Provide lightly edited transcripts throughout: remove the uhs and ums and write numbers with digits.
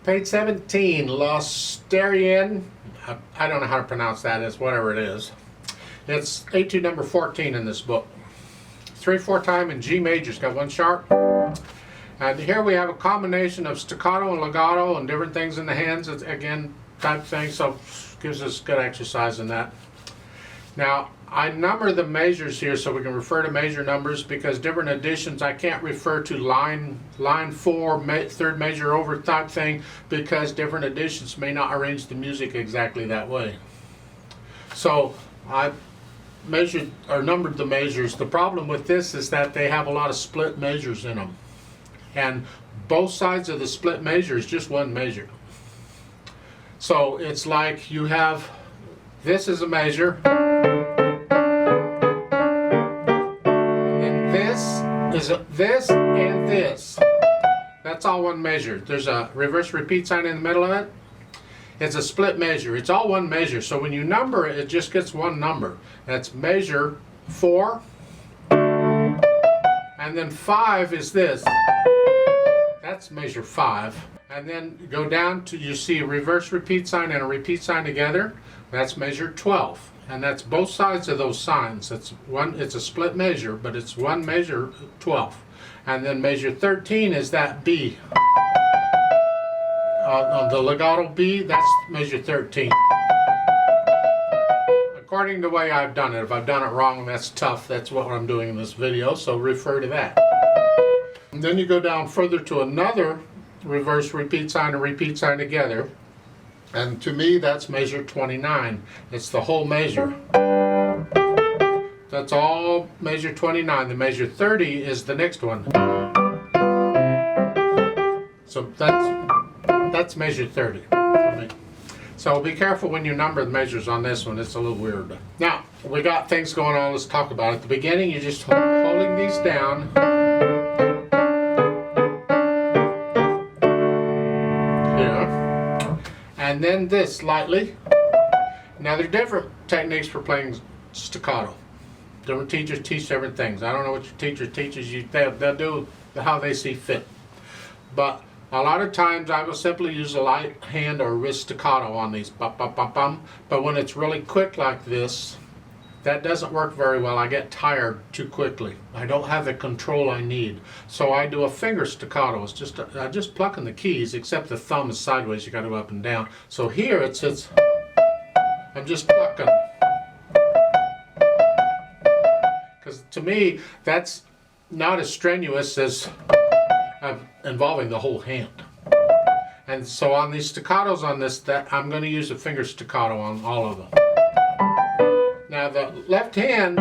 Page 17, Styrienne. I don't know how to pronounce that. It's whatever it is. It's etude number 14 in this book. 3/4 time in G major. It's got one sharp. And here we have a combination of staccato and legato and different things in the hands. It's, again, type thing, so gives us good exercise in that. Now, I number the measures here so we can refer to measure numbers, because different editions I can't refer to line 4, third measure over type thing, because different editions may not arrange the music exactly that way. So I measured or numbered the measures. The problem with this is that they have a lot of split measures in them, and both sides of the split measure is just one measure. So it's like you have, this is a measure, is this and this. That's all one measure. There's a reverse repeat sign in the middle of it. It's a split measure. It's all one measure. So when you number it, it just gets one number. That's measure 4. And then 5 is this. That's measure 5. And then go down to, you see a reverse repeat sign and a repeat sign together. That's measure 12. And that's both sides of those signs. It's a split measure, but it's one measure, 12. And then measure 13 is that B. On the legato B, that's measure 13. According to the way I've done it. If I've done it wrong, that's tough. That's what I'm doing in this video, so refer to that. And then you go down further to another reverse repeat sign and repeat sign together. And to me, that's measure 29. It's the whole measure. That's all measure 29. The measure 30 is the next one. So that's measure 30 for me. So be careful when you number the measures on this one. It's a little weird. Now, we got things going on. Let's talk about it. At the beginning, you're just holding these down. And then this lightly. Now there are different techniques for playing staccato. Different teachers teach different things. I don't know what your teacher teaches you. They'll do how they see fit. But a lot of times I will simply use a light hand or wrist staccato on these. Bum, bum, bum, bum. But when it's really quick like this, that doesn't work very well. I get tired too quickly. I don't have the control I need. So I do a finger staccato. It's just plucking the keys, except the thumb is sideways. You got to go up and down. So here it's I'm just plucking. Because to me, that's not as strenuous as involving the whole hand. And so on these staccatos on this, I'm going to use a finger staccato on all of them. Now the left hand,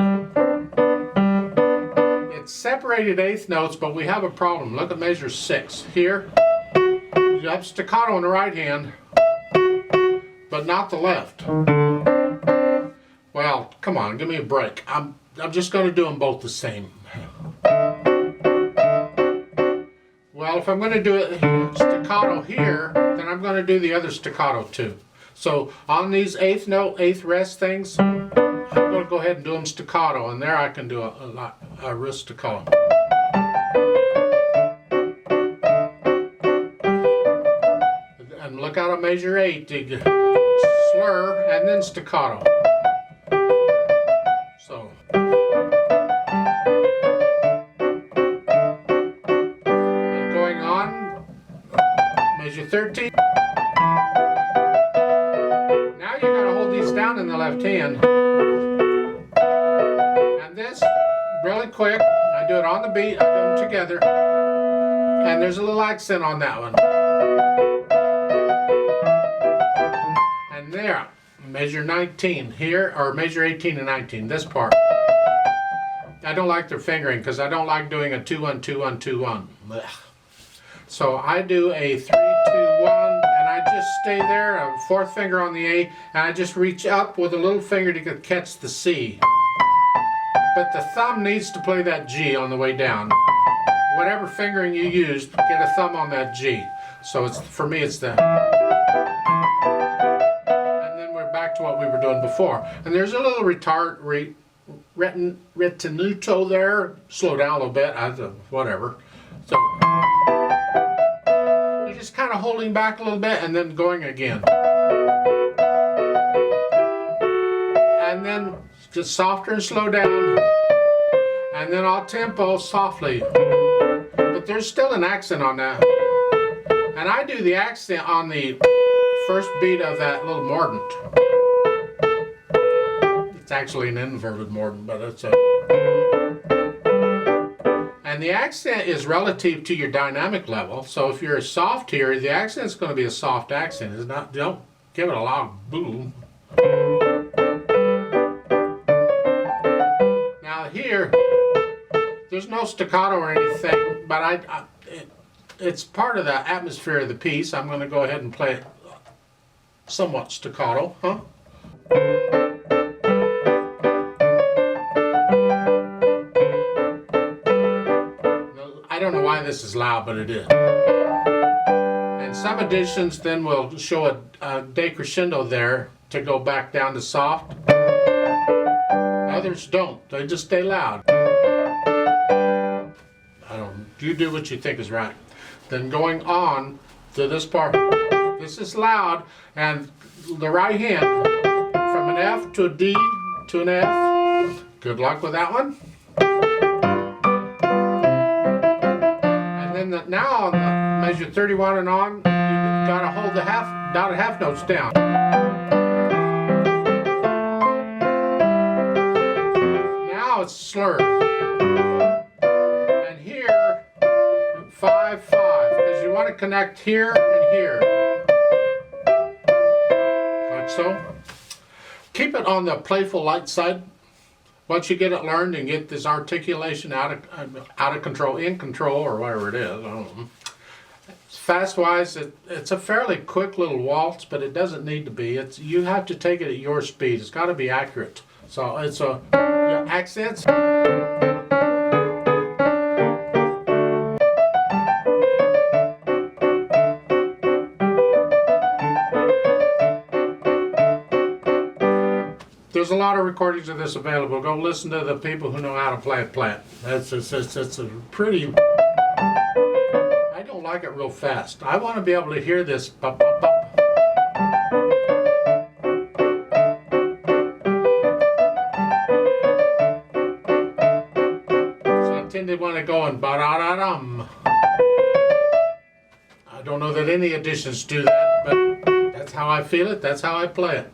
it's separated eighth notes, but we have a problem. Look at measure 6. Here, you have staccato in the right hand, but not the left. Well, come on, give me a break. I'm just going to do them both the same. Well, if I'm going to do it staccato here, then I'm going to do the other staccato too. So on these eighth note, eighth rest things, I'm going to go ahead and do them staccato, and there I can do a wrist staccato. And look out at measure 8, to slur and then staccato. So. And going on, measure 13. Now you got to hold these down in the left hand. This really quick. I do it on the beat. I do them together, and there's a little accent on that one. And there, measure 19 here, or measure 18 and 19. This part. I don't like their fingering because I don't like doing a 2-1, 2-1, 2-1. Blech. So I do a 3-2-1, and I just stay there. A fourth finger on the A, and I just reach up with a little finger to catch the C. But the thumb needs to play that G on the way down. Whatever fingering you use, get a thumb on that G. So it's, for me, it's the. And then we're back to what we were doing before. And there's a little retenuto there. Slow down a little bit. Whatever. So you just kind kind of holding back a little bit and then going again. And then just softer and slow down. And then I'll tempo softly. But there's still an accent on that. And I do the accent on the first beat of that little mordant. It's actually an inverted mordant, but it's a... And the accent is relative to your dynamic level. So if you're soft here, the accent's going to be a soft accent. It's not, don't give it a loud boom. Now here, there's no staccato or anything, but it's part of the atmosphere of the piece. I'm going to go ahead and play it somewhat staccato, huh? I don't know why this is loud, but it is. And some editions then will show a decrescendo there to go back down to soft. Others don't. They just stay loud. You do what you think is right. Then going on to this part. This is loud, and the right hand from an F to a D to an F. Good luck with that one. And then now on the measure 31 and on, you gotta hold the dotted half notes down. Now it's slurred. And here, 5, 5, because you want to connect here and here. Like so. Keep it on the playful light side. Once you get it learned and get this articulation out of control, in control, or whatever it is, I don't know. Fast-wise, it's a fairly quick little waltz, but it doesn't need to be. You have to take it at your speed. It's got to be accurate. So it's your accents. There's a lot of recordings of this available. Go listen to the people who know how to play it. It's a pretty... I don't like it real fast. I want to be able to hear this. Bop, bop, bop. So I tend to want to go in ba-da-da-dum. I don't know that any editions do that, but that's how I feel it. That's how I play it.